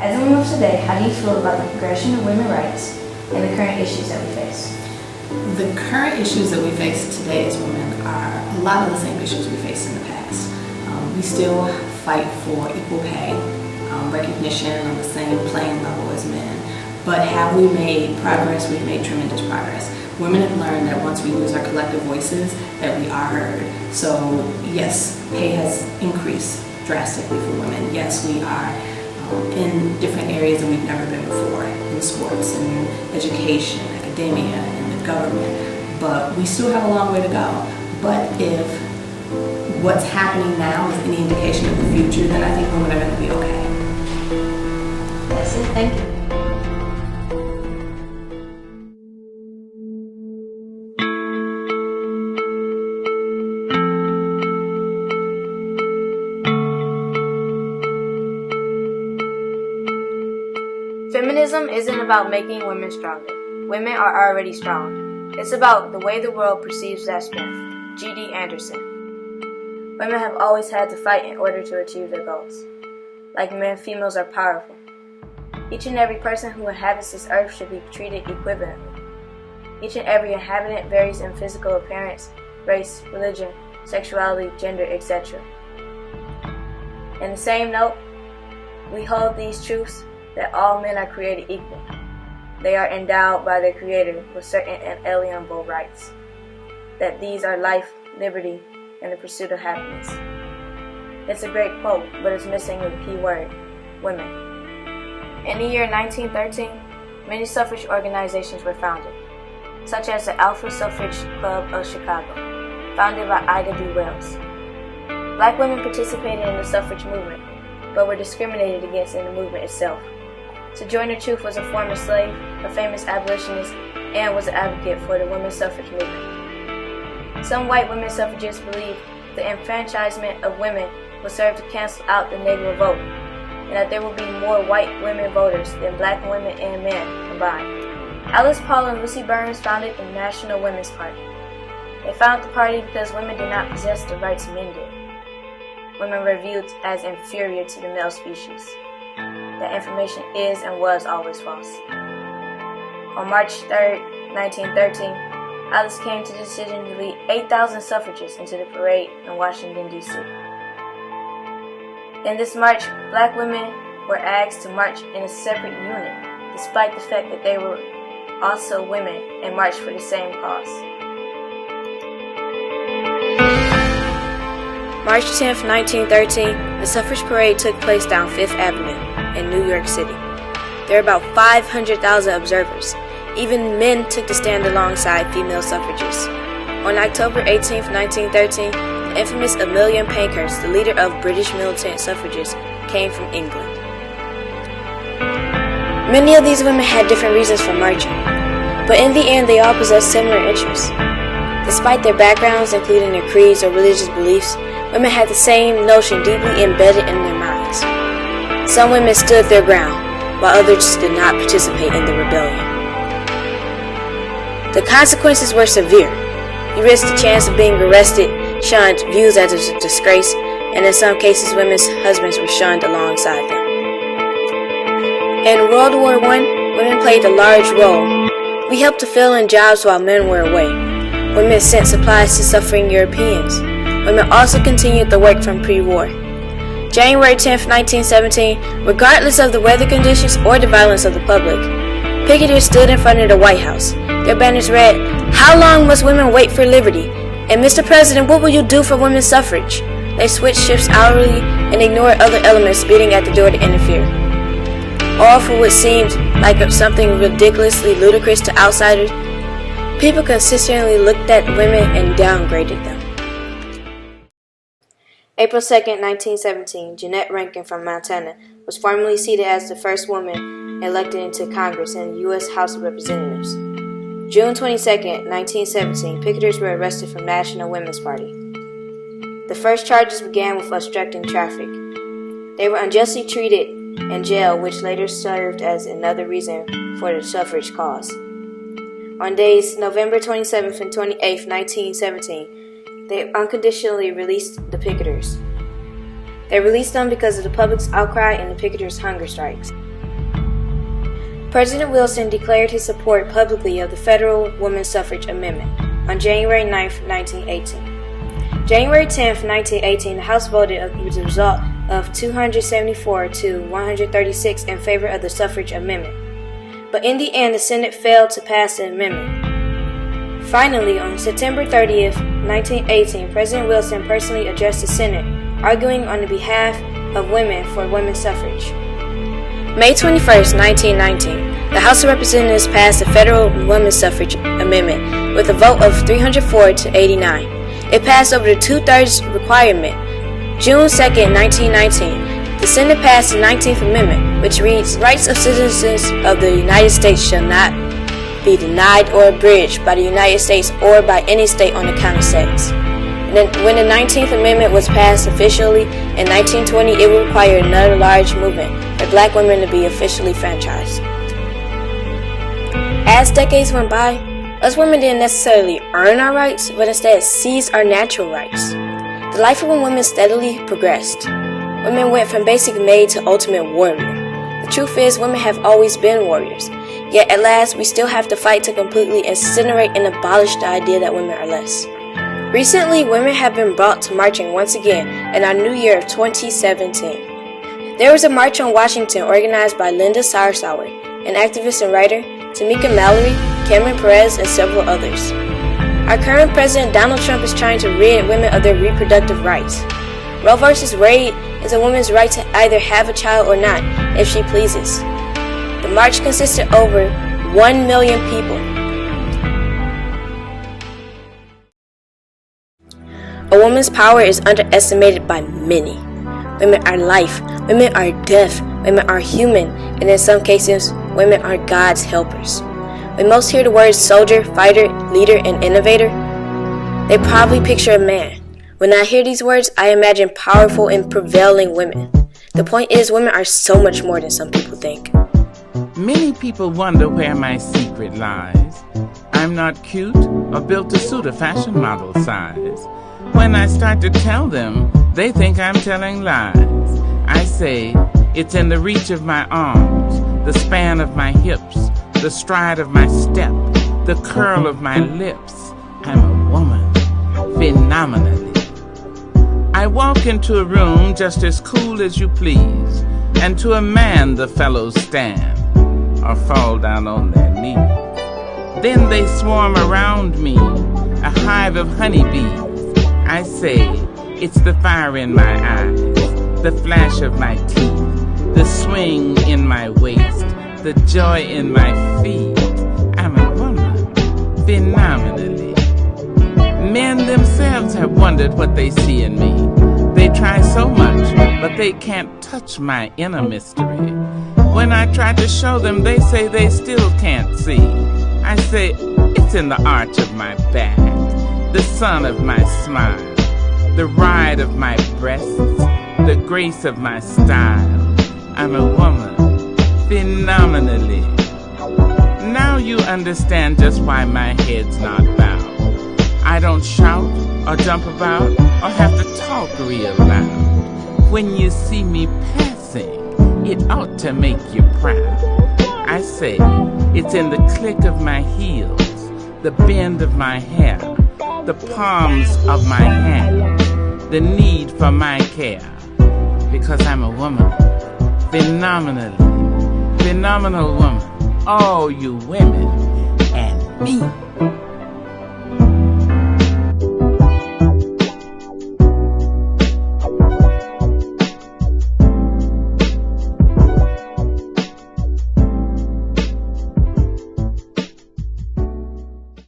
As a woman of today, how do you feel about the progression of women's rights and the current issues that we face? The current issues that we face today as women are a lot of the same issues we faced in the past. We still fight for equal pay, recognition on the same playing level as men. But have we made progress? We've made tremendous progress. Women have learned that once we use our collective voices, that we are heard. So yes, pay has increased drastically for women. Yes, we are in different areas that we've never been before, in sports, in education, academia, in the government. But we still have a long way to go. But if what's happening now is any indication of the future, then I think women are going to be okay. That's it. Thank you. Feminism isn't about making women stronger. Women are already strong. It's about the way the world perceives that strength. G.D. Anderson. Women have always had to fight in order to achieve their goals. Like men, females are powerful. Each and every person who inhabits this earth should be treated equivalently. Each and every inhabitant varies in physical appearance, race, religion, sexuality, gender, etc. In the same note, we hold these truths that all men are created equal. They are endowed by their Creator with certain inalienable rights. That these are life, liberty, and the pursuit of happiness. It's a great quote, but it's missing the key word, women. In the year 1913, many suffrage organizations were founded, such as the Alpha Suffrage Club of Chicago, founded by Ida B. Wells. Black women participated in the suffrage movement, but were discriminated against in the movement itself. Sojourner Truth was a former slave, a famous abolitionist, and was an advocate for the women's suffrage movement. Some white women suffragists believed the enfranchisement of women would serve to cancel out the Negro vote, and that there would be more white women voters than black women and men combined. Alice Paul and Lucy Burns founded the National Women's Party. They founded the party because women did not possess the rights men did. Women were viewed as inferior to the male species. That information is and was always false. On March 3, 1913, Alice came to the decision to lead 8,000 suffragists into the parade in Washington, D.C. In this march, black women were asked to march in a separate unit, despite the fact that they were also women and marched for the same cause. March 10, 1913, the suffrage parade took place down Fifth Avenue in New York City. There were about 500,000 observers. Even men took to stand alongside female suffragists. On October 18, 1913, the infamous Amelia Pankhurst, the leader of British militant suffragists, came from England. Many of these women had different reasons for marching, but in the end they all possessed similar interests. Despite their backgrounds, including their creeds or religious beliefs, women had the same notion deeply embedded in their minds. Some women stood their ground, while others did not participate in the rebellion. The consequences were severe. You risked the chance of being arrested, shunned, viewed as a disgrace, and in some cases women's husbands were shunned alongside them. In World War I, women played a large role. We helped to fill in jobs while men were away. Women sent supplies to suffering Europeans. Women also continued the work from pre-war. January 10, 1917, regardless of the weather conditions or the violence of the public, picketers stood in front of the White House. Their banners read, "How long must women wait for liberty?" And "Mr. President, what will you do for women's suffrage?" They switched shifts hourly and ignored other elements beating at the door to interfere. All for what seemed like something ridiculously ludicrous to outsiders. People consistently looked at women and downgraded them. April 2, 1917, Jeannette Rankin from Montana was formally seated as the first woman elected into Congress in the U.S. House of Representatives. June 22, 1917, picketers were arrested from National Women's Party. The first charges began with obstructing traffic. They were unjustly treated in jail, which later served as another reason for the suffrage cause. On days November 27th and 28th, 1917, they unconditionally released the picketers. They released them because of the public's outcry and the picketers' hunger strikes. President Wilson declared his support publicly of the federal women's suffrage amendment on January 9, 1918. January 10, 1918, the House voted with the result of 274 to 136 in favor of the suffrage amendment. But in the end, the Senate failed to pass the amendment. Finally, on September 30, 1918, President Wilson personally addressed the Senate, arguing on the behalf of women for women's suffrage. May 21, 1919, the House of Representatives passed the federal women's suffrage amendment with a vote of 304 to 89. It passed over the two-thirds requirement. June 2, 1919, the Senate passed the 19th Amendment, which reads, "Rights of citizens of the United States shall not be denied or abridged by the United States or by any state on account of sex." And then, when the 19th Amendment was passed officially in 1920, it would require another large movement for black women to be officially franchised. As decades went by, us women didn't necessarily earn our rights, but instead seized our natural rights. The life of a woman steadily progressed. Women went from basic maid to ultimate warrior. The truth is, women have always been warriors. Yet at last, we still have to fight to completely incinerate and abolish the idea that women are less. Recently, women have been brought to marching once again in our new year of 2017. There was a march on Washington organized by Linda Sarsour, an activist and writer, Tamika Mallory, Cameron Perez, and several others. Our current president, Donald Trump, is trying to rid women of their reproductive rights. Roe v. Wade is a woman's right to either have a child or not, if she pleases. The march consisted of over 1 million people. A woman's power is underestimated by many. Women are life, women are death, women are human, and in some cases, women are God's helpers. When most hear the words soldier, fighter, leader, and innovator, they probably picture a man. When I hear these words, I imagine powerful and prevailing women. The point is, women are so much more than some people think. Many people wonder where my secret lies. I'm not cute or built to suit a fashion model size. When I start to tell them, they think I'm telling lies. I say, it's in the reach of my arms, the span of my hips, the stride of my step, the curl of my lips. I'm a woman, phenomenally. I walk into a room just as cool as you please, and to a man the fellows stand, or fall down on their knees. Then they swarm around me, a hive of honeybees. I say, it's the fire in my eyes, the flash of my teeth, the swing in my waist, the joy in my feet. I'm a woman, phenomenally. Men themselves have wondered what they see in me. They try so much, but they can't touch my inner mystery. When I try to show them, they say they still can't see. I say, it's in the arch of my back, the sun of my smile, the ride of my breasts, the grace of my style. I'm a woman, phenomenally. Now you understand just why my head's not bowed. I don't shout or jump about or have to talk real loud. When you see me passing, it ought to make you proud. I say, it's in the click of my heels, the bend of my hair, the palms of my hand, the need for my care. Because I'm a woman, phenomenally, phenomenal woman. All you women and me.